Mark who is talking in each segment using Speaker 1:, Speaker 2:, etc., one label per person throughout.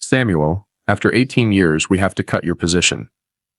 Speaker 1: Samuel, after 18 years we have to cut your position,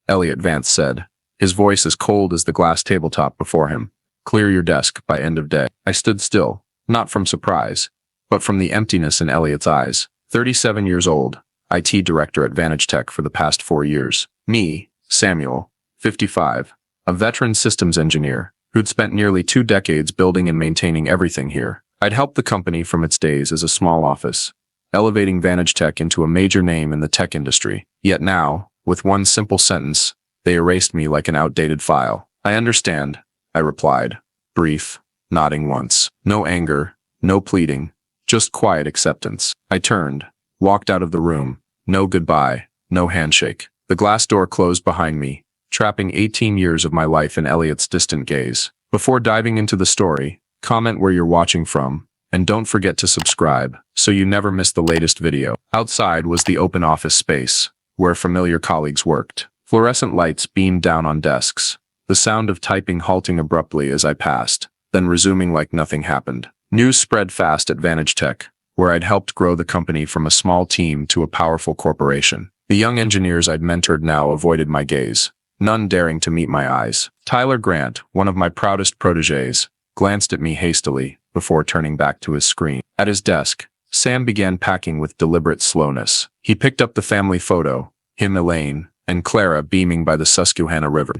Speaker 1: Elliot Vance said, his voice as cold as the glass tabletop before him. Clear your desk by end of day. I stood still, not from surprise, but from the emptiness in Elliot's eyes. 37 years old, IT director at Vantage Tech for the past 4 years. Me, Samuel, 55, a veteran systems engineer who'd spent nearly 2 decades building and maintaining everything here. I'd helped the company from its days as a small office, elevating Vantage Tech into a major name in the tech industry. Yet now, with one simple sentence, they erased me like an outdated file. I understand, I replied, brief, nodding once. No anger, no pleading, just quiet acceptance. I turned, walked out of the room. No goodbye, no handshake. The glass door closed behind me, trapping 18 years of my life in Elliot's distant gaze. Before diving into the story, comment where you're watching from, and don't forget to subscribe so you never miss the latest video. Outside was the open office space, where familiar colleagues worked. Fluorescent lights beamed down on desks, the sound of typing halting abruptly as I passed, then resuming like nothing happened. News spread fast at Vantage Tech, where I'd helped grow the company from a small team to a powerful corporation. The young engineers I'd mentored now avoided my gaze, none daring to meet my eyes. Tyler Grant, one of my proudest protégés, glanced at me hastily before turning back to his screen. At his desk, Sam began packing with deliberate slowness. He picked up the family photo, him, Elaine, and Clara beaming by the Susquehanna River.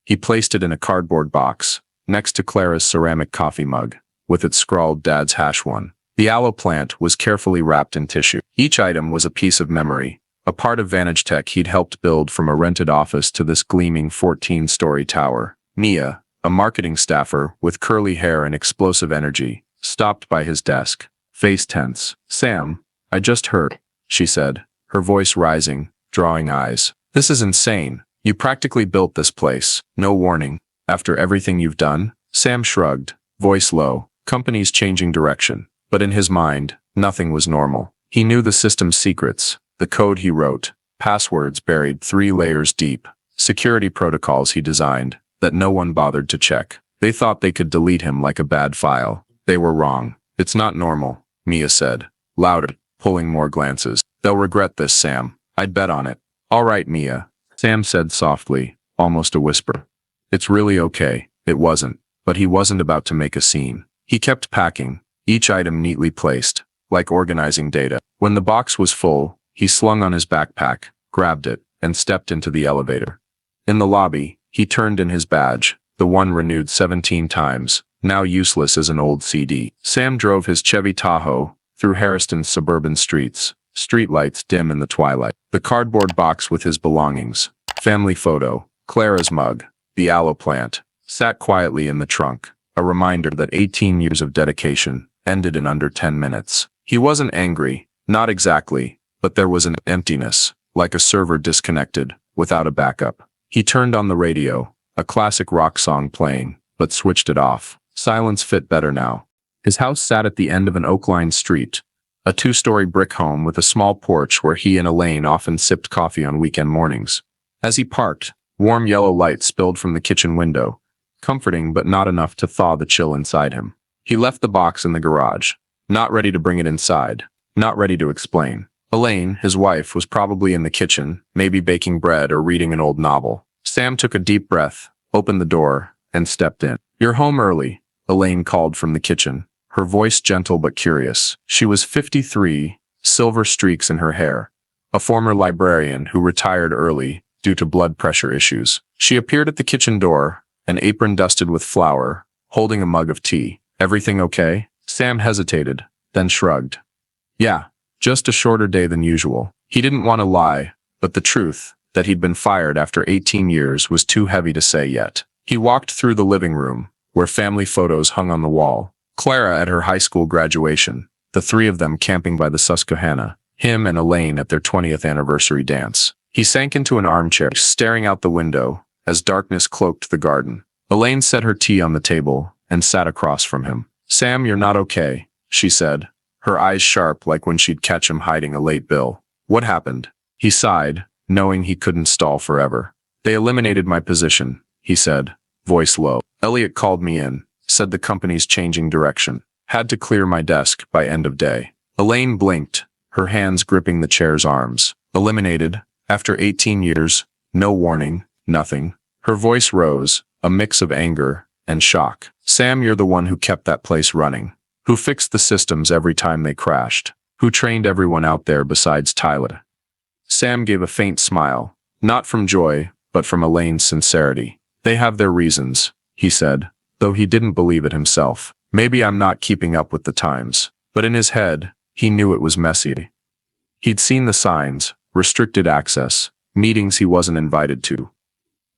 Speaker 1: He placed it in a cardboard box, next to Clara's ceramic coffee mug, with its scrawled "Dad's hash one." The aloe plant was carefully wrapped in tissue. Each item was a piece of memory, a part of Vantage Tech he'd helped build from a rented office to this gleaming 14-story tower. Mia, a marketing staffer with curly hair and explosive energy, stopped by his desk, face tense. "Sam, I just heard," she said, her voice rising, drawing eyes. "This is insane. You practically built this place. No warning. After everything you've done?" Sam shrugged, voice low. Company's changing direction. But in his mind, nothing was normal. He knew the system's secrets, the code he wrote, passwords buried 3 layers deep, security protocols he designed that no one bothered to check. They thought they could delete him like a bad file. They were wrong. "It's not normal," Mia said, louder, pulling more glances. "They'll regret this, Sam. I'd bet on it." "All right, Mia," Sam said softly, almost a whisper. "It's really okay." It wasn't, but he wasn't about to make a scene. He kept packing, each item neatly placed, like organizing data. When the box was full, he slung on his backpack, grabbed it, and stepped into the elevator. In the lobby, he turned in his badge, the one renewed 17 times, now useless as an old CD. Sam drove his Chevy Tahoe through Harriston's suburban streets, streetlights dim in the twilight. The cardboard box with his belongings, family photo, Clara's mug, the aloe plant, sat quietly in the trunk, a reminder that 18 years of dedication ended in under 10 minutes. He wasn't angry, not exactly, but there was an emptiness, like a server disconnected, without a backup. He turned on the radio, a classic rock song playing, but switched it off. Silence fit better now. His house sat at the end of an oak-lined street, a 2-story brick home with a small porch where he and Elaine often sipped coffee on weekend mornings. As he parked, warm yellow light spilled from the kitchen window, comforting but not enough to thaw the chill inside him. He left the box in the garage, not ready to bring it inside, not ready to explain. Elaine, his wife, was probably in the kitchen, maybe baking bread or reading an old novel. Sam took a deep breath, opened the door, and stepped in. "You're home early," Elaine called from the kitchen, her voice gentle but curious. She was 53, silver streaks in her hair, a former librarian who retired early due to blood pressure issues. She appeared at the kitchen door, an apron dusted with flour, holding a mug of tea. "Everything okay?" Sam hesitated, then shrugged. "Yeah, just a shorter day than usual." He didn't want to lie, but the truth, that he'd been fired after 18 years, was too heavy to say yet. He walked through the living room, where family photos hung on the wall. Clara at her high school graduation, the 3 of them camping by the Susquehanna, him and Elaine at their 20th anniversary dance. He sank into an armchair, staring out the window, as darkness cloaked the garden. Elaine set her tea on the table and sat across from him. "Sam, you're not okay," she said, her eyes sharp like when she'd catch him hiding a late bill. "What happened?" He sighed, knowing he couldn't stall forever. "They eliminated my position," he said, voice low. "Elliot called me in, said the company's changing direction. Had to clear my desk by end of day." Elaine blinked, her hands gripping the chair's arms. Eliminated, after 18 years, no warning, nothing. Her voice rose, a mix of anger and shock. Sam, you're the one who kept that place running. Who fixed the systems every time they crashed. Who trained everyone out there besides Tyler. Sam gave a faint smile, not from joy, but from Elaine's sincerity. They have their reasons, he said, though he didn't believe it himself. Maybe I'm not keeping up with the times. But in his head, he knew it was messy. He'd seen the signs, restricted access, meetings he wasn't invited to.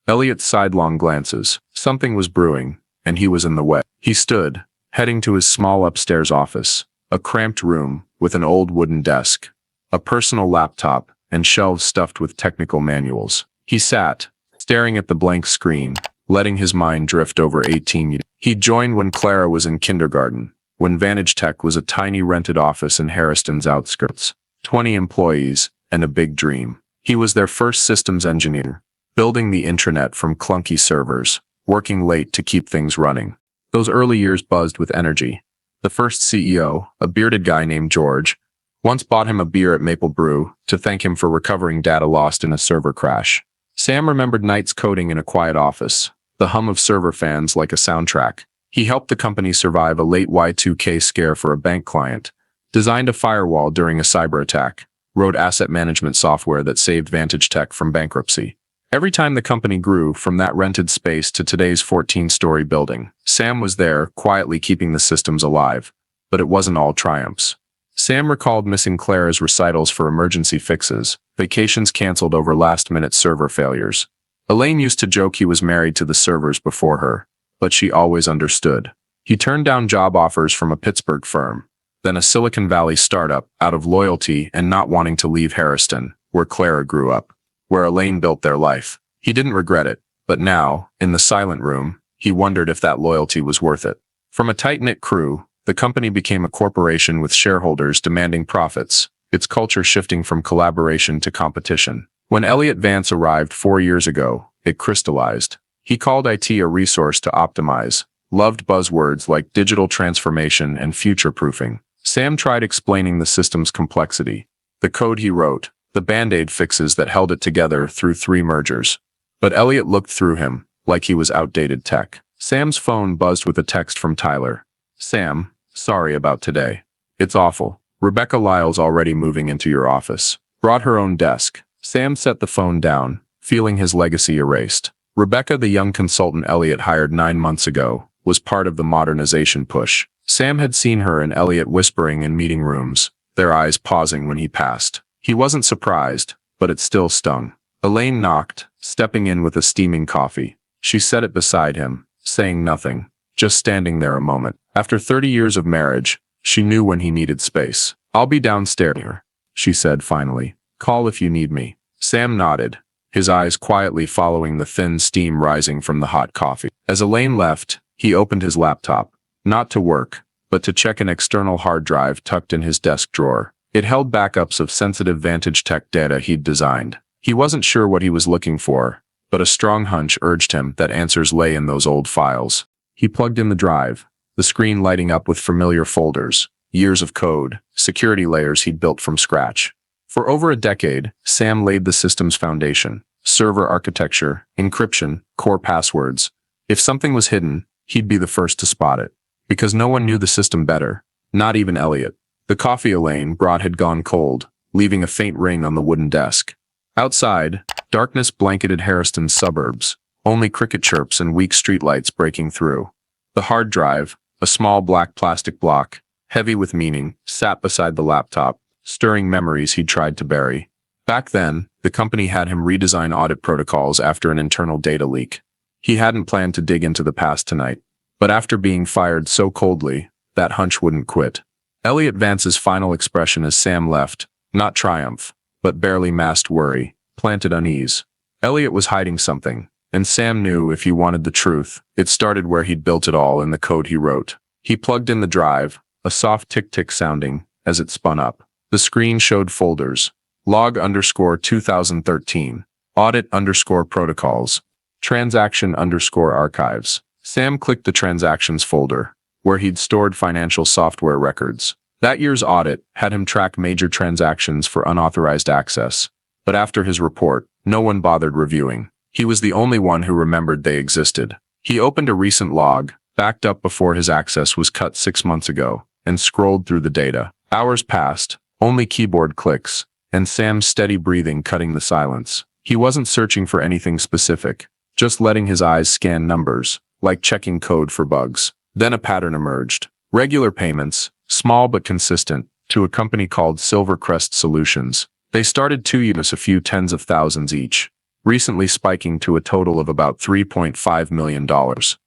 Speaker 1: Elliot's sidelong glances. Something was brewing, and he was in the way. He stood, heading to his small upstairs office, a cramped room with an old wooden desk, a personal laptop, and shelves stuffed with technical manuals. He sat, staring at the blank screen, letting his mind drift over 18 years. He'd joined when Clara was in kindergarten, when Vantage Tech was a tiny rented office in Harriston's outskirts. 20 employees, and a big dream. He was their first systems engineer, building the intranet from clunky servers, working late to keep things running. Those early years buzzed with energy. The first CEO, a bearded guy named George, once bought him a beer at Maple Brew to thank him for recovering data lost in a server crash. Sam remembered nights coding in a quiet office, the hum of server fans like a soundtrack. He helped the company survive a late Y2K scare for a bank client, designed a firewall during a cyber attack, wrote asset management software that saved Vantage Tech from bankruptcy. Every time the company grew from that rented space to today's 14-story building, Sam was there, quietly keeping the systems alive. But it wasn't all triumphs. Sam recalled missing Clara's recitals for emergency fixes, vacations canceled over last-minute server failures. Elaine used to joke he was married to the servers before her, but she always understood. He turned down job offers from a Pittsburgh firm, then a Silicon Valley startup out of loyalty and not wanting to leave Harriston, where Clara grew up, where Elaine built their life. He didn't regret it, but now, in the silent room, he wondered if that loyalty was worth it. From a tight-knit crew, the company became a corporation with shareholders demanding profits, its culture shifting from collaboration to competition. When Elliot Vance arrived 4 years ago, it crystallized. He called IT a resource to optimize, loved buzzwords like digital transformation and future-proofing. Sam tried explaining the system's complexity, the code he wrote, the band-aid fixes that held it together through 3 mergers. But Elliot looked through him, like he was outdated tech. Sam's phone buzzed with a text from Tyler. Sam, sorry about today. It's awful. Rebecca Lyle's already moving into your office. Brought her own desk. Sam set the phone down, feeling his legacy erased. Rebecca, the young consultant Elliot hired 9 months ago, was part of the modernization push. Sam had seen her and Elliot whispering in meeting rooms, their eyes pausing when he passed. He wasn't surprised, but it still stung. Elaine knocked, stepping in with a steaming coffee. She set it beside him, saying nothing, just standing there a moment. After 30 years of marriage, she knew when he needed space. I'll be downstairs, she said finally. Call if you need me. Sam nodded, his eyes quietly following the thin steam rising from the hot coffee. As Elaine left, he opened his laptop, not to work, but to check an external hard drive tucked in his desk drawer. It held backups of sensitive Vantage Tech data he'd designed. He wasn't sure what he was looking for, but a strong hunch urged him that answers lay in those old files. He plugged in the drive, the screen lighting up with familiar folders, years of code, security layers he'd built from scratch. For over a decade, Sam laid the system's foundation, server architecture, encryption, core passwords. If something was hidden, he'd be the first to spot it. Because no one knew the system better, not even Elliot. The coffee Elaine brought had gone cold, leaving a faint ring on the wooden desk. Outside, darkness blanketed Harriston's suburbs, only cricket chirps and weak streetlights breaking through. The hard drive, a small black plastic block, heavy with meaning, sat beside the laptop, stirring memories he'd tried to bury. Back then, the company had him redesign audit protocols after an internal data leak. He hadn't planned to dig into the past tonight, but after being fired so coldly, that hunch wouldn't quit. Elliot Vance's final expression as Sam left, not triumph, but barely masked worry, planted unease. Elliot was hiding something, and Sam knew if he wanted the truth, it started where he'd built it all in the code he wrote. He plugged in the drive, a soft tick-tick sounding, as it spun up. The screen showed folders, log_2013, audit_protocols, transaction_archives. Sam clicked the transactions folder, where he'd stored financial software records. That year's audit had him track major transactions for unauthorized access, but after his report, no one bothered reviewing. He was the only one who remembered they existed. He opened a recent log, backed up before his access was cut 6 months ago, and scrolled through the data. Hours passed, only keyboard clicks, and Sam's steady breathing cutting the silence. He wasn't searching for anything specific, just letting his eyes scan numbers, like checking code for bugs. Then a pattern emerged. Regular payments, small but consistent, to a company called Silvercrest Solutions. They started to use a few tens of thousands each, recently spiking to a total of about $3.5 million.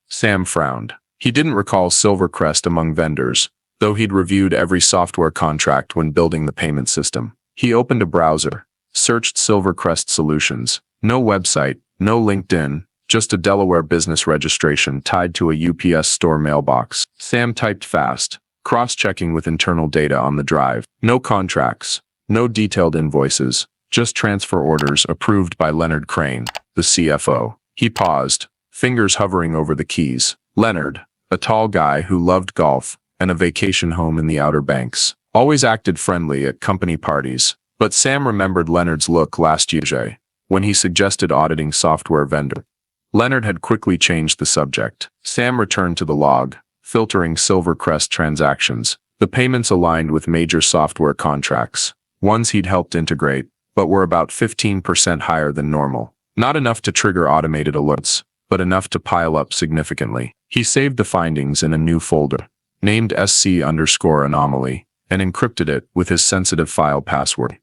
Speaker 1: Sam frowned. He didn't recall Silvercrest among vendors, though he'd reviewed every software contract when building the payment system. He opened a browser, searched Silvercrest Solutions. No website, no LinkedIn, just a Delaware business registration tied to a UPS store mailbox. Sam typed fast, cross-checking with internal data on the drive. No contracts, no detailed invoices, just transfer orders approved by Leonard Crane, the CFO. He paused, fingers hovering over the keys. Leonard, a tall guy who loved golf and a vacation home in the Outer Banks, always acted friendly at company parties. But Sam remembered Leonard's look last Tuesday, when he suggested auditing software vendor. Leonard had quickly changed the subject. Sam returned to the log, filtering Silvercrest transactions. The payments aligned with major software contracts, ones he'd helped integrate, but were about 15% higher than normal. Not enough to trigger automated alerts, but enough to pile up significantly. He saved the findings in a new folder, named SC_anomaly, and encrypted it with his sensitive file password.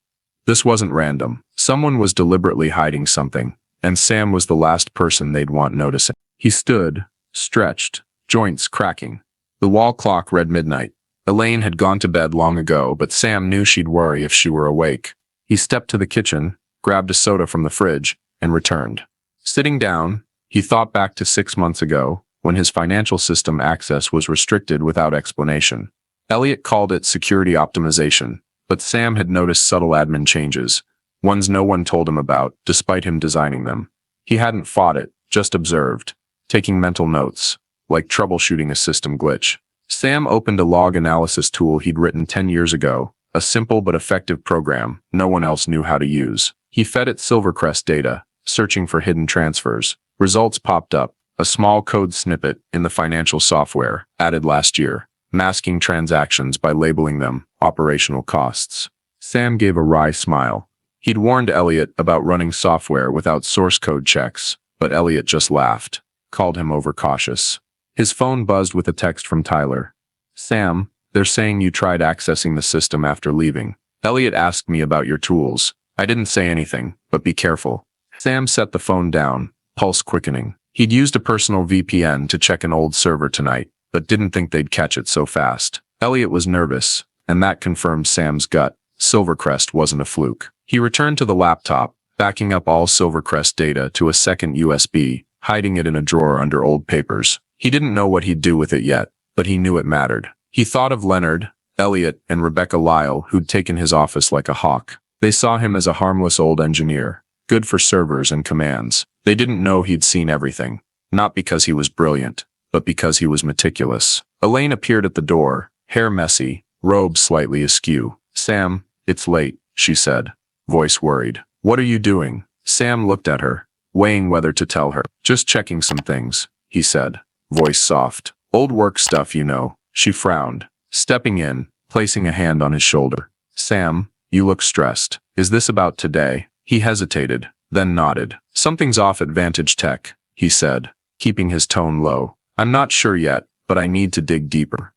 Speaker 1: This wasn't random. Someone was deliberately hiding something, and Sam was the last person they'd want noticing. He stood, stretched, joints cracking. The wall clock read midnight. Elaine had gone to bed long ago, but Sam knew she'd worry if she were awake. He stepped to the kitchen, grabbed a soda from the fridge, and returned. Sitting down, he thought back to 6 months ago, when his financial system access was restricted without explanation. Elliot called it security optimization, but Sam had noticed subtle admin changes, ones no one told him about, despite him designing them. He hadn't fought it, just observed, taking mental notes, like troubleshooting a system glitch. Sam opened a log analysis tool he'd written 10 years ago, a simple but effective program no one else knew how to use. He fed it Silvercrest data, searching for hidden transfers. Results popped up, a small code snippet in the financial software, added last year, masking transactions by labeling them operational costs. Sam gave a wry smile. He'd warned Elliot about running software without source code checks, but Elliot just laughed, called him overcautious. His phone buzzed with a text from Tyler. "Sam, they're saying you tried accessing the system after leaving. Elliot asked me about your tools. I didn't say anything, but be careful." Sam set the phone down, pulse quickening. He'd used a personal VPN to check an old server tonight, but didn't think they'd catch it so fast. Elliot was nervous, and that confirmed Sam's gut. Silvercrest wasn't a fluke. He returned to the laptop, backing up all Silvercrest data to a second USB, hiding it in a drawer under old papers. He didn't know what he'd do with it yet, but he knew it mattered. He thought of Leonard, Elliot, and Rebecca Lyle, who'd taken his office like a hawk. They saw him as a harmless old engineer, good for servers and commands. They didn't know he'd seen everything, not because he was brilliant, but because he was meticulous. Elaine appeared at the door, hair messy, robe slightly askew. "Sam, it's late," she said, voice worried. "What are you doing?" Sam looked at her, weighing whether to tell her. "Just checking some things," he said, voice soft. "Old work stuff, you know." She frowned, stepping in, placing a hand on his shoulder. "Sam, you look stressed. Is this about today?" He hesitated, then nodded. "Something's off at Vantage Tech," he said, keeping his tone low. "I'm not sure yet, but I need to dig deeper."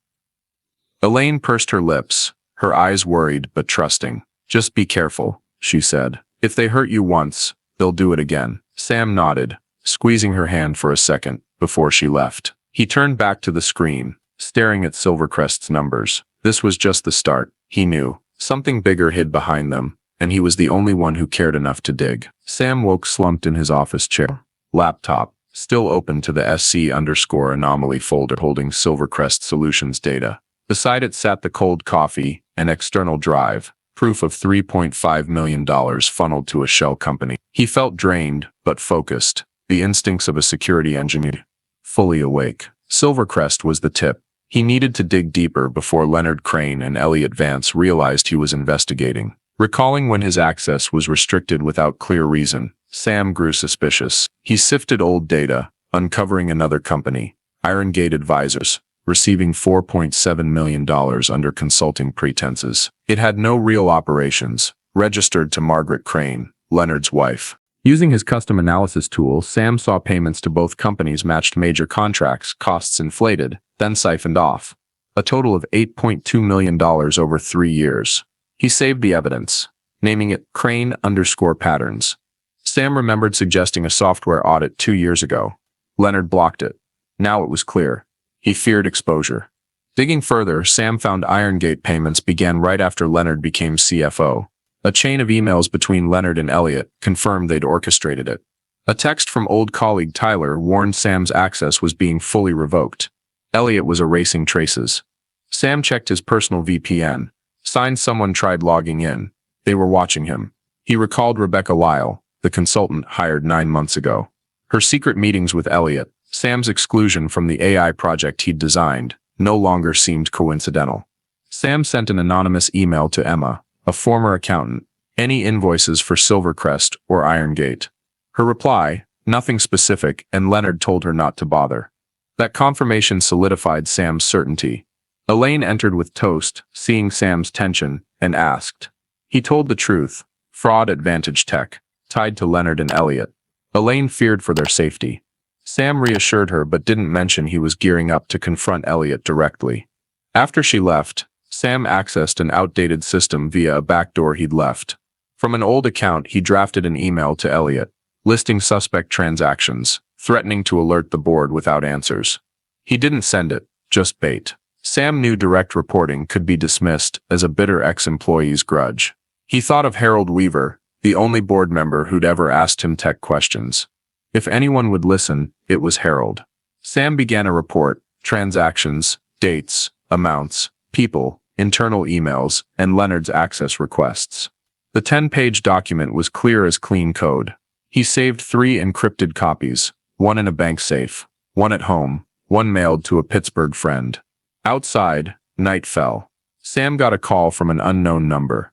Speaker 1: Elaine pursed her lips, her eyes worried but trusting. "Just be careful," she said. "If they hurt you once, they'll do it again." Sam nodded, squeezing her hand for a second, before she left. He turned back to the screen, staring at Silvercrest's numbers. This was just the start, he knew. Something bigger hid behind them, and he was the only one who cared enough to dig. Sam woke slumped in his office chair. Laptop, still open to the SC_anomaly folder holding Silvercrest Solutions data. Beside it sat the cold coffee, an external drive, proof of $3.5 million funneled to a shell company. He felt drained, but focused, the instincts of a security engineer. Fully awake. Silvercrest was the tip. He needed to dig deeper before Leonard Crane and Elliot Vance realized he was investigating. Recalling when his access was restricted without clear reason, Sam grew suspicious. He sifted old data, uncovering another company, Iron Gate Advisors, receiving $4.7 million under consulting pretenses. It had no real operations, registered to Margaret Crane, Leonard's wife. Using his custom analysis tool, Sam saw payments to both companies matched major contracts, costs inflated, then siphoned off. A total of $8.2 million over 3 years. He saved the evidence, naming it Crane_patterns. Sam remembered suggesting a software audit 2 years ago. Leonard blocked it. Now it was clear. He feared exposure. Digging further, Sam found Iron Gate payments began right after Leonard became CFO. A chain of emails between Leonard and Elliot confirmed they'd orchestrated it. A text from old colleague Tyler warned Sam's access was being fully revoked. Elliot was erasing traces. Sam checked his personal VPN. Signs someone tried logging in. They were watching him. He recalled Rebecca Lyle, the consultant hired 9 months ago. Her secret meetings with Elliot, Sam's exclusion from the AI project he'd designed, no longer seemed coincidental. Sam sent an anonymous email to Emma, a former accountant, any invoices for Silvercrest or Iron Gate. Her reply, nothing specific, and Leonard told her not to bother. That confirmation solidified Sam's certainty. Elaine entered with toast, seeing Sam's tension, and asked. He told the truth, fraud at Vantage Tech, tied to Leonard and Elliot. Elaine feared for their safety. Sam reassured her but didn't mention he was gearing up to confront Elliot directly. After she left, Sam accessed an outdated system via a backdoor he'd left. From an old account, he drafted an email to Elliot, listing suspect transactions, threatening to alert the board without answers. He didn't send it, just bait. Sam knew direct reporting could be dismissed as a bitter ex-employee's grudge. He thought of Harold Weaver, the only board member who'd ever asked him tech questions. If anyone would listen, it was Harold. Sam began a report, transactions, dates, amounts, people, internal emails, and Leonard's access requests. The 10-page document was clear as clean code. He saved 3 encrypted copies, 1 in a bank safe, 1 at home, 1 mailed to a Pittsburgh friend. Outside, night fell. Sam got a call from an unknown number.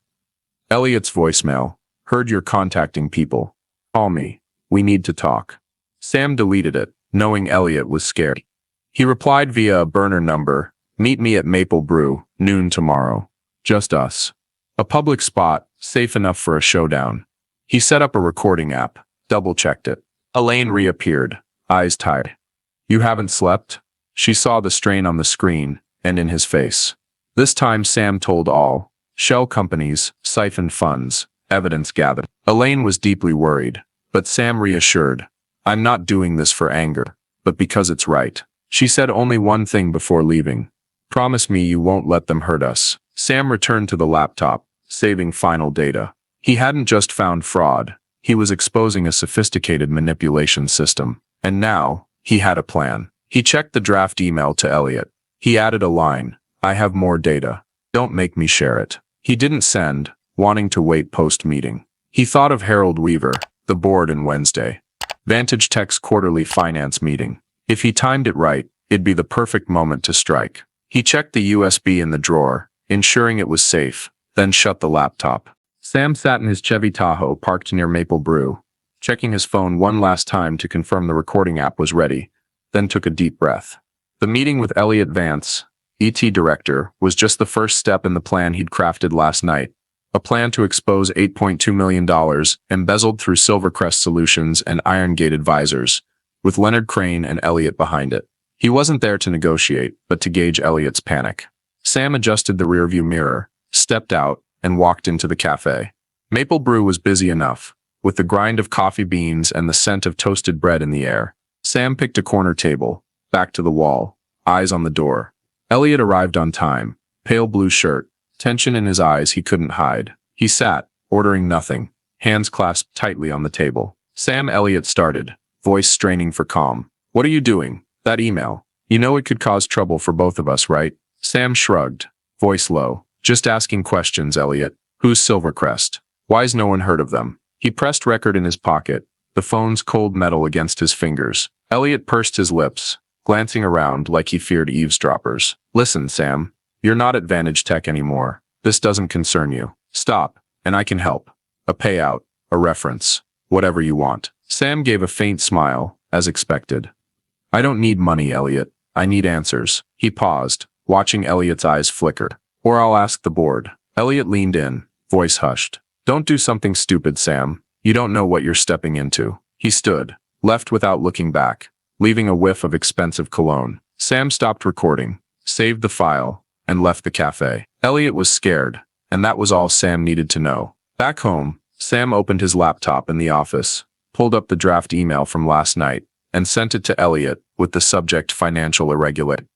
Speaker 1: Elliot's voicemail. Heard you're contacting people. Call me. We need to talk. Sam deleted it, knowing Elliot was scared. He replied via a burner number. Meet me at Maple Brew, noon tomorrow. Just us. A public spot, safe enough for a showdown. He set up a recording app, double-checked it. Elaine reappeared, eyes tight. You haven't slept? She saw the strain on the screen, and in his face. This time Sam told all. Shell companies, siphoned funds, evidence gathered. Elaine was deeply worried, but Sam reassured. I'm not doing this for anger, but because it's right. She said only one thing before leaving. Promise me you won't let them hurt us. Sam returned to the laptop, saving final data. He hadn't just found fraud. He was exposing a sophisticated manipulation system. And now, he had a plan. He checked the draft email to Elliot. He added a line. I have more data. Don't make me share it. He didn't send, wanting to wait post-meeting. He thought of Harold Weaver, the board, and Wednesday. Vantage Tech's quarterly finance meeting. If he timed it right, it'd be the perfect moment to strike. He checked the USB in the drawer, ensuring it was safe, then shut the laptop. Sam sat in his Chevy Tahoe parked near Maple Brew, checking his phone one last time to confirm the recording app was ready, then took a deep breath. The meeting with Elliot Vance, ET director, was just the first step in the plan he'd crafted last night. A plan to expose $8.2 million embezzled through Silvercrest Solutions and Iron Gate Advisors, with Leonard Crane and Elliot behind it. He wasn't there to negotiate, but to gauge Elliot's panic. Sam adjusted the rearview mirror, stepped out, and walked into the cafe. Maple Brew was busy enough, with the grind of coffee beans and the scent of toasted bread in the air. Sam picked a corner table, back to the wall, eyes on the door. Elliot arrived on time, pale blue shirt, tension in his eyes he couldn't hide. He sat, ordering nothing, hands clasped tightly on the table. Sam Elliot started, voice straining for calm. What are you doing? That email. You know it could cause trouble for both of us, right? Sam shrugged, voice low. Just asking questions, Elliot. Who's Silvercrest? Why's no one heard of them? He pressed record in his pocket, the phone's cold metal against his fingers. Elliot pursed his lips, glancing around like he feared eavesdroppers. Listen, Sam, you're not at Vantage Tech anymore. This doesn't concern you. Stop, and I can help. A payout, a reference, whatever you want. Sam gave a faint smile, as expected. I don't need money, Elliot. I need answers. He paused, watching Elliot's eyes flicker. Or I'll ask the board. Elliot leaned in, voice hushed. Don't do something stupid, Sam. You don't know what you're stepping into. He stood, left without looking back, leaving a whiff of expensive cologne. Sam stopped recording, saved the file, and left the cafe. Elliot was scared, and that was all Sam needed to know. Back home, Sam opened his laptop in the office, pulled up the draft email from last night, and sent it to Elliot with the subject financial irregularity.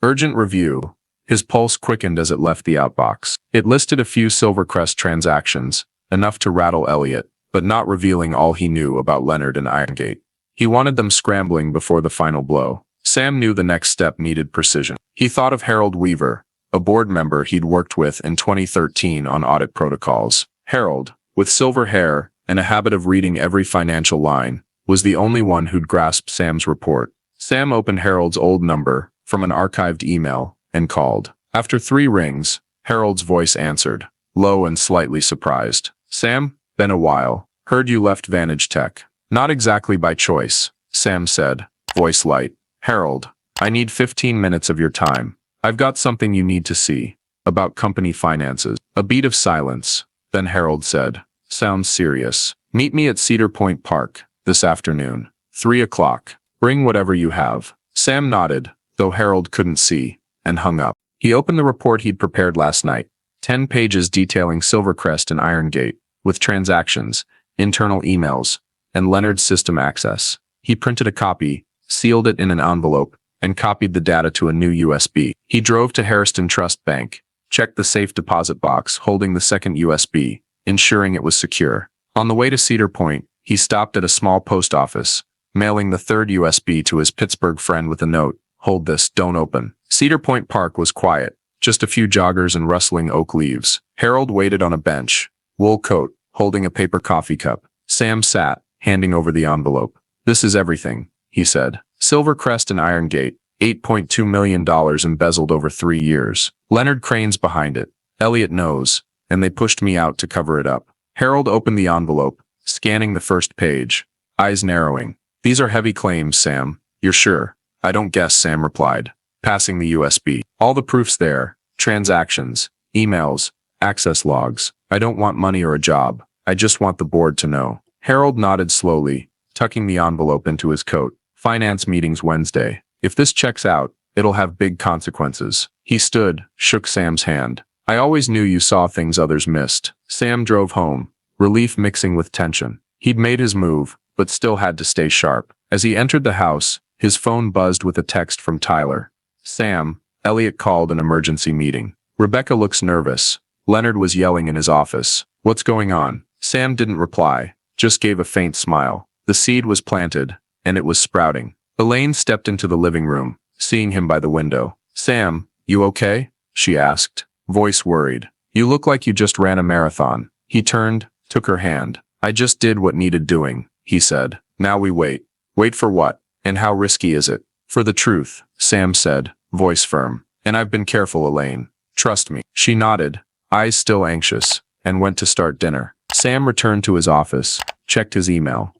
Speaker 1: Urgent review. His pulse quickened as it left the outbox. It listed a few Silvercrest transactions, enough to rattle Elliot, but not revealing all he knew about Leonard and Irongate. He wanted them scrambling before the final blow. Sam knew the next step needed precision. He thought of Harold Weaver, a board member he'd worked with in 2013 on audit protocols. Harold, with silver hair and a habit of reading every financial line, was the only one who'd grasped Sam's report. Sam opened Harold's old number from an archived email and called. After 3 rings, Harold's voice answered, low and slightly surprised. Sam, been a while. Heard you left Vantage Tech. Not exactly by choice, Sam said, voice light. Harold, I need 15 minutes of your time. I've got something you need to see. About company finances. A beat of silence. Then Harold said, sounds serious. Meet me at Cedar Point Park, this afternoon. 3 o'clock. Bring whatever you have. Sam nodded, though Harold couldn't see, and hung up. He opened the report he'd prepared last night. 10 pages detailing Silvercrest and Irongate, with transactions, internal emails, and Leonard's system access. He printed a copy, sealed it in an envelope, and copied the data to a new USB. He drove to Harrison Trust Bank, checked the safe deposit box holding the second USB, ensuring it was secure. On the way to Cedar Point, he stopped at a small post office, mailing the third USB to his Pittsburgh friend with a note, hold this, don't open. Cedar Point Park was quiet, just a few joggers and rustling oak leaves. Harold waited on a bench, wool coat, holding a paper coffee cup. Sam sat, handing over the envelope. This is everything, he said. Silvercrest and Irongate, $8.2 million embezzled over 3 years. Leonard Crane's behind it. Elliot knows, and they pushed me out to cover it up. Harold opened the envelope, scanning the first page, eyes narrowing. These are heavy claims, Sam. You're sure? I don't guess, Sam replied, passing the USB. All the proof's there. Transactions, emails, access logs. I don't want money or a job. I just want the board to know. Harold nodded slowly, tucking the envelope into his coat. Finance meetings Wednesday. If this checks out, it'll have big consequences. He stood, shook Sam's hand. I always knew you saw things others missed. Sam drove home, relief mixing with tension. He'd made his move, but still had to stay sharp. As he entered the house, his phone buzzed with a text from Tyler. Sam, Elliot called an emergency meeting. Rebecca looks nervous. Leonard was yelling in his office. What's going on? Sam didn't reply, just gave a faint smile. The seed was planted, and it was sprouting. Elaine stepped into the living room, seeing him by the window. Sam, you okay? She asked, voice worried. You look like you just ran a marathon. He turned, took her hand. I just did what needed doing, he said. Now we wait. Wait for what? And how risky is it? For the truth, Sam said, voice firm. And I've been careful, Elaine. Trust me. She nodded, eyes still anxious, and went to start dinner. Sam returned to his office, checked his email.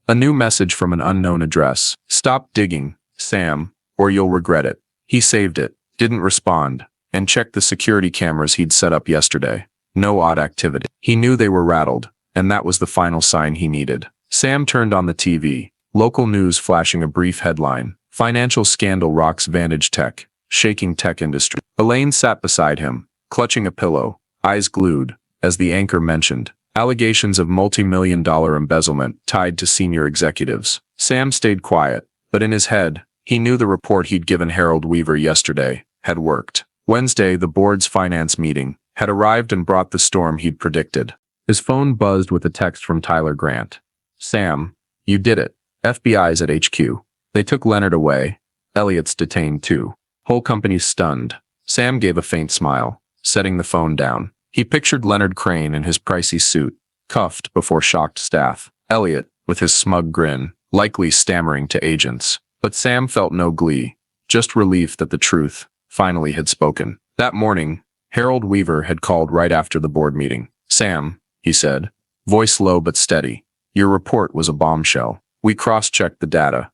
Speaker 1: A new message from an unknown address. Stop digging, Sam, or you'll regret it. He saved it, didn't respond, and checked the security cameras he'd set up yesterday. No odd activity. He knew they were rattled, and that was the final sign he needed. Sam turned on the TV, local news flashing a brief headline. Financial scandal rocks Vantage Tech, shaking tech industry. Elaine sat beside him, clutching a pillow, eyes glued, as the anchor mentioned. Allegations of multi-million-dollar embezzlement tied to senior executives. Sam stayed quiet, but in his head, he knew the report he'd given Harold Weaver yesterday had worked. Wednesday, the board's finance meeting had arrived and brought the storm he'd predicted. His phone buzzed with a text from Tyler Grant. Sam, you did it. FBI's at HQ. They took Leonard away. Elliot's detained too. Whole company's stunned. Sam gave a faint smile, setting the phone down. He pictured Leonard Crane in his pricey suit, cuffed before shocked staff. Elliot, with his smug grin, likely stammering to agents. But Sam felt no glee, just relief that the truth finally had spoken. That morning, Harold Weaver had called right after the board meeting. "Sam," he said, voice low but steady, "your report was a bombshell. We cross-checked the data.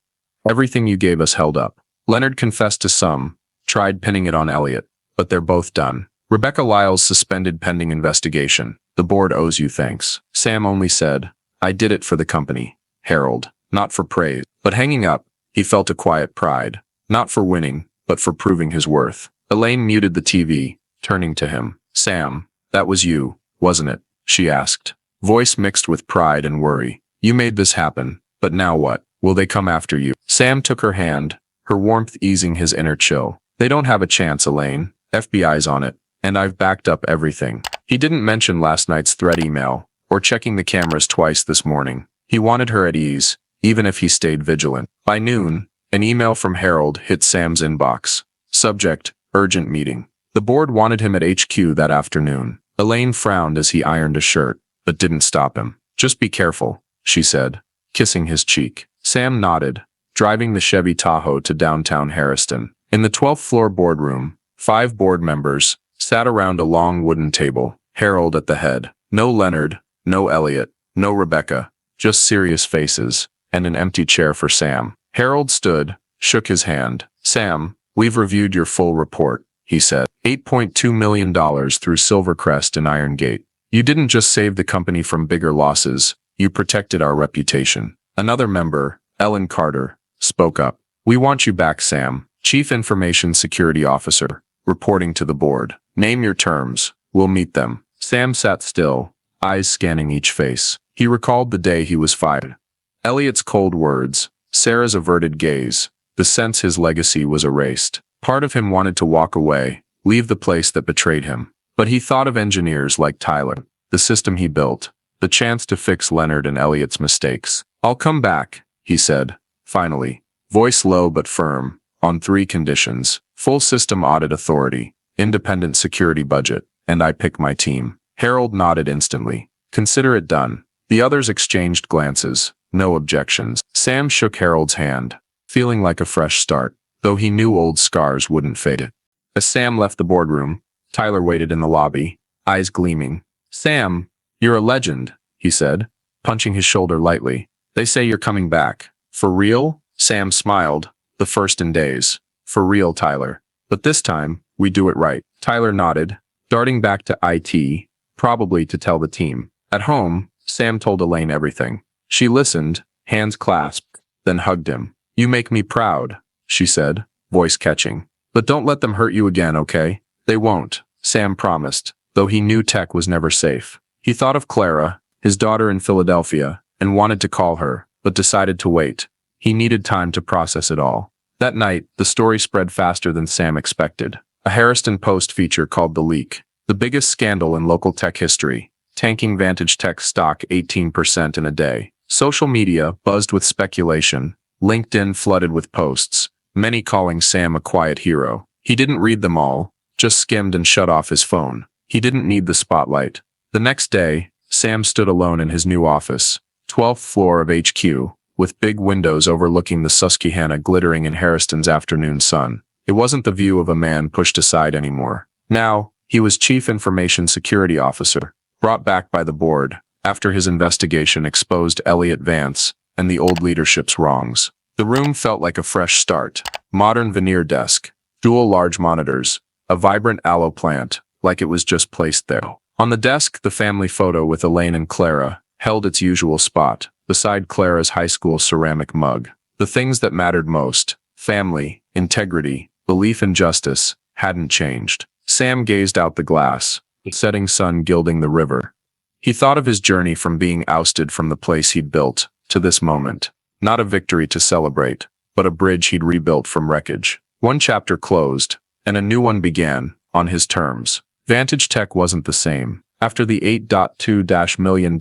Speaker 1: Everything you gave us held up." Leonard confessed to some, tried pinning it on Elliot, but they're both done. "Rebecca Lyles suspended pending investigation. The board owes you thanks." Sam only said, "I did it for the company, Harold, not for praise." But hanging up, he felt a quiet pride, not for winning, but for proving his worth. Elaine muted the TV, turning to him. "Sam, that was you, wasn't it?" she asked, voice mixed with pride and worry. "You made this happen, but now what? Will they come after you?" Sam took her hand, her warmth easing his inner chill. "They don't have a chance, Elaine. FBI's on it, and I've backed up everything." He didn't mention last night's threat email, or checking the cameras twice this morning. He wanted her at ease, even if he stayed vigilant. By noon, an email from Harold hit Sam's inbox. Subject, urgent meeting. The board wanted him at HQ that afternoon. Elaine frowned as he ironed a shirt, but didn't stop him. "Just be careful," she said, kissing his cheek. Sam nodded, driving the Chevy Tahoe to downtown Harriston. In the 12th floor boardroom, 5 board members sat around a long wooden table, Harold at the head. No Leonard, no Elliot, no Rebecca, just serious faces, and an empty chair for Sam. Harold stood, shook his hand. "Sam, we've reviewed your full report," he said. $8.2 million through Silvercrest and Iron Gate. "You didn't just save the company from bigger losses, you protected our reputation." Another member, Ellen Carter, spoke up. "We want you back, Sam, Chief Information Security Officer, reporting to the board. Name your terms, we'll meet them." Sam sat still, eyes scanning each face. He recalled the day he was fired. Elliot's cold words, Sarah's averted gaze, the sense his legacy was erased. Part of him wanted to walk away, leave the place that betrayed him. But he thought of engineers like Tyler, the system he built, the chance to fix Leonard and Elliot's mistakes. "I'll come back," he said, finally, voice low but firm, on 3 conditions: full system audit authority, independent security budget, and I pick my team. Harold nodded instantly. "Consider it done." The others exchanged glances, no objections. Sam shook Harold's hand, feeling like a fresh start, though he knew old scars wouldn't fade it. As Sam left the boardroom, Tyler waited in the lobby, eyes gleaming. "Sam, you're a legend," he said, punching his shoulder lightly. "They say you're coming back. For real?" Sam smiled, the first in days. "For real, Tyler. But this time, we do it right." Tyler nodded, darting back to IT, probably to tell the team. At home, Sam told Elaine everything. She listened, hands clasped, then hugged him. "You make me proud," she said, voice catching. "But don't let them hurt you again, okay?" "They won't," Sam promised, though he knew tech was never safe. He thought of Clara, his daughter in Philadelphia, and wanted to call her, but decided to wait. He needed time to process it all. That night, the story spread faster than Sam expected. A Harriston Post feature called The Leak, the biggest scandal in local tech history, tanking Vantage Tech stock 18% in a day. Social media buzzed with speculation, LinkedIn flooded with posts, many calling Sam a quiet hero. He didn't read them all, just skimmed and shut off his phone. He didn't need the spotlight. The next day, Sam stood alone in his new office, 12th floor of HQ, with big windows overlooking the Susquehanna glittering in Harriston's afternoon sun. It wasn't the view of a man pushed aside anymore. Now, he was Chief Information Security Officer, brought back by the board, after his investigation exposed Elliot Vance and the old leadership's wrongs. The room felt like a fresh start. Modern veneer desk, dual large monitors, a vibrant aloe plant, like it was just placed there. On the desk, the family photo with Elaine and Clara held its usual spot, beside Clara's high school ceramic mug. The things that mattered most, family, integrity, belief in justice, hadn't changed. Sam gazed out the glass, the setting sun gilding the river. He thought of his journey from being ousted from the place he'd built, to this moment. Not a victory to celebrate, but a bridge he'd rebuilt from wreckage. One chapter closed, and a new one began, on his terms. Vantage Tech wasn't the same. After the $8.2 million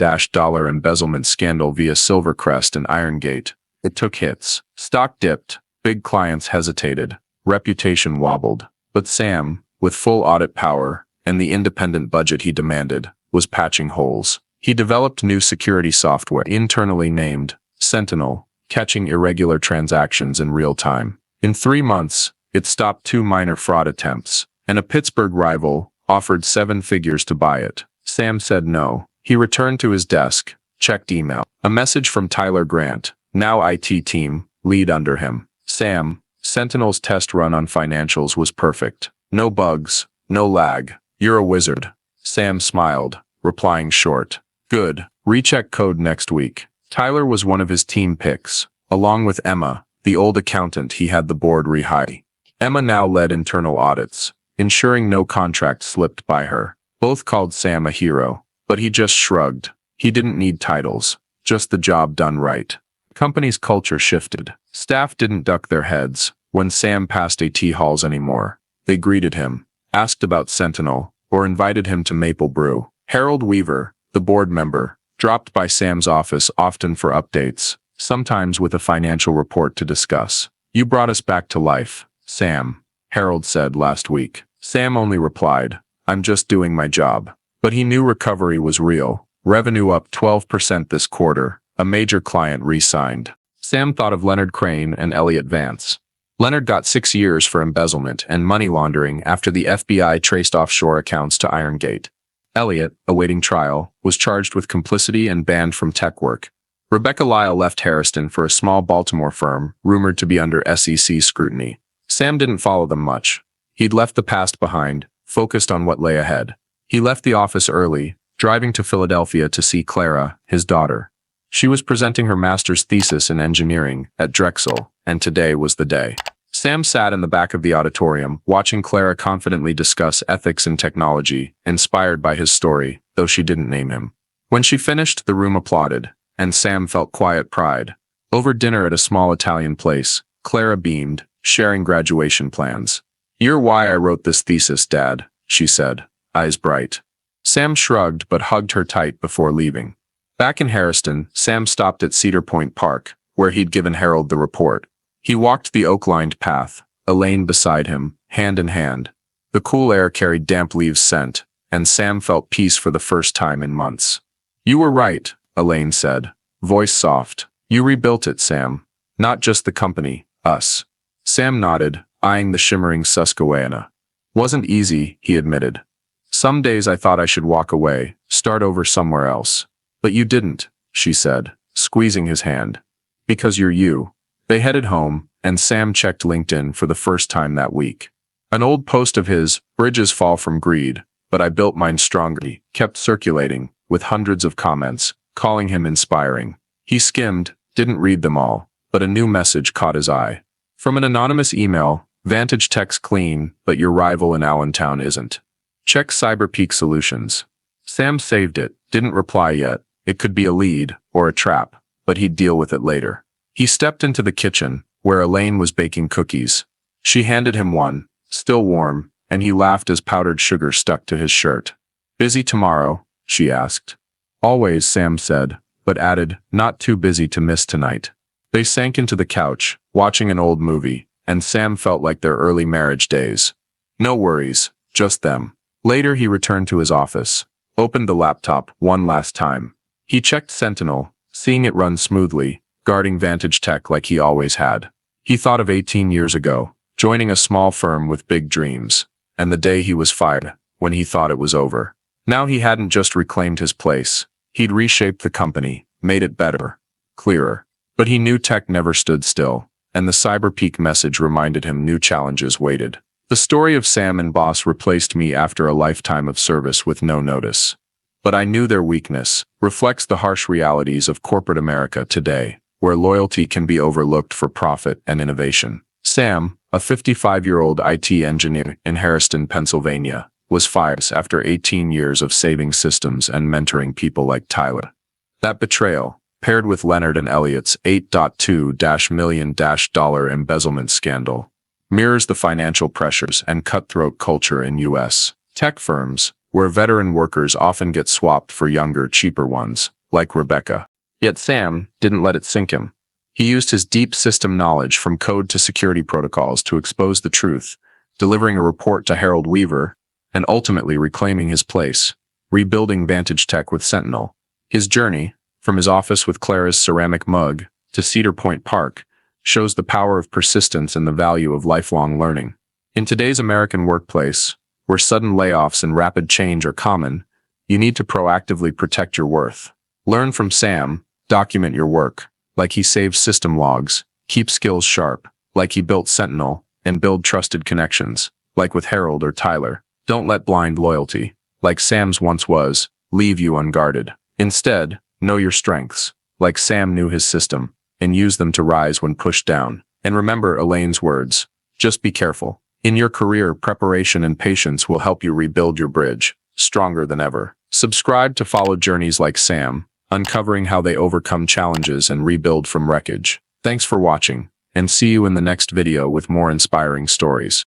Speaker 1: embezzlement scandal via Silvercrest and Iron Gate, it took hits. Stock dipped, big clients hesitated, reputation wobbled. But Sam, with full audit power, and the independent budget he demanded, was patching holes. He developed new security software internally named Sentinel, catching irregular transactions in real time. In 3 months, it stopped 2 minor fraud attempts, and a Pittsburgh rival offered 7 figures to buy it. Sam said no. He returned to his desk, checked email. A message from Tyler Grant, now IT team lead under him. Sam, Sentinel's test run on financials was perfect. No bugs, no lag. You're a wizard. Sam smiled, replying short. Good. Recheck code next week. Tyler was one of his team picks, along with Emma, the old accountant he had the board rehire. Emma now led internal audits, ensuring no contract slipped by her. Both called Sam a hero, but he just shrugged. He didn't need titles, just the job done right. Company's culture shifted. Staff didn't duck their heads when Sam passed AT halls anymore. They greeted him, asked about Sentinel, or invited him to Maple Brew. Harold Weaver, the board member, dropped by Sam's office often for updates, sometimes with a financial report to discuss. You brought us back to life, Sam, Harold said last week. Sam only replied, I'm just doing my job. But he knew recovery was real. Revenue up 12% this quarter. A major client re-signed. Sam thought of Leonard Crane and Elliot Vance. Leonard got 6 years for embezzlement and money laundering after the FBI traced offshore accounts to Irongate. Elliot, awaiting trial, was charged with complicity and banned from tech work. Rebecca Lyle left Harrison for a small Baltimore firm, rumored to be under SEC scrutiny. Sam didn't follow them much. He'd left the past behind, focused on what lay ahead. He left the office early, driving to Philadelphia to see Clara, his daughter. She was presenting her master's thesis in engineering at Drexel, and today was the day. Sam sat in the back of the auditorium, watching Clara confidently discuss ethics and technology, inspired by his story, though she didn't name him. When she finished, the room applauded, and Sam felt quiet pride. Over dinner at a small Italian place, Clara beamed, sharing graduation plans. You're why I wrote this thesis, Dad, she said, eyes bright. Sam shrugged but hugged her tight before leaving. Back in Harrison, Sam stopped at Cedar Point Park, where he'd given Harold the report. He walked the oak-lined path, Elaine beside him, hand in hand. The cool air carried damp leaves scent, and Sam felt peace for the first time in months. You were right, Elaine said, voice soft. You rebuilt it, Sam. Not just the company, us. Sam nodded, eyeing the shimmering Susquehanna. Wasn't easy, he admitted. Some days I thought I should walk away, start over somewhere else. But you didn't, she said, squeezing his hand. Because you're you. They headed home, and Sam checked LinkedIn for the first time that week. An old post of his, bridges fall from greed, but I built mine stronger, kept circulating, with hundreds of comments, calling him inspiring. He skimmed, didn't read them all, but a new message caught his eye. From an anonymous email, Vantage Tech's clean, but your rival in Allentown isn't. Check CyberPeak Solutions. Sam saved it, didn't reply yet. It could be a lead, or a trap, but he'd deal with it later. He stepped into the kitchen, where Elaine was baking cookies. She handed him one, still warm, and he laughed as powdered sugar stuck to his shirt. Busy tomorrow? She asked. Always, Sam said, but added, not too busy to miss tonight. They sank into the couch, watching an old movie, and Sam felt like their early marriage days. No worries, just them. Later he returned to his office, opened the laptop one last time. He checked Sentinel, seeing it run smoothly, guarding Vantage Tech like he always had. He thought of 18 years ago, joining a small firm with big dreams, and the day he was fired, when he thought it was over. Now he hadn't just reclaimed his place. He'd reshaped the company, made it better, clearer. But he knew tech never stood still, and the CyberPeak message reminded him new challenges waited. The story of Sam and Boss replaced me after a lifetime of service with no notice. But I knew their weakness reflects the harsh realities of corporate America today, where loyalty can be overlooked for profit and innovation. Sam, a 55-year-old IT engineer in Harrison, Pennsylvania, was fired after 18 years of saving systems and mentoring people like Tyler. That betrayal, paired with Leonard and Elliot's $8.2 million embezzlement scandal, mirrors the financial pressures and cutthroat culture in U.S. tech firms, where veteran workers often get swapped for younger, cheaper ones, like Rebecca. Yet Sam didn't let it sink him. He used his deep system knowledge from code to security protocols to expose the truth, delivering a report to Harold Weaver, and ultimately reclaiming his place, rebuilding Vantage Tech with Sentinel. His journey, from his office with Clara's ceramic mug, to Cedar Point Park shows the power of persistence and the value of lifelong learning. In today's American workplace, where sudden layoffs and rapid change are common, you need to proactively protect your worth. Learn from Sam, document your work, like he saves system logs, keep skills sharp, like he built Sentinel, and build trusted connections, like with Harold or Tyler. Don't let blind loyalty, like Sam's once was, leave you unguarded. Instead, know your strengths, like Sam knew his system, and use them to rise when pushed down. And remember Elaine's words, just be careful. In your career, preparation and patience will help you rebuild your bridge, stronger than ever. Subscribe to follow journeys like Sam, uncovering how they overcome challenges and rebuild from wreckage. Thanks for watching, and see you in the next video with more inspiring stories.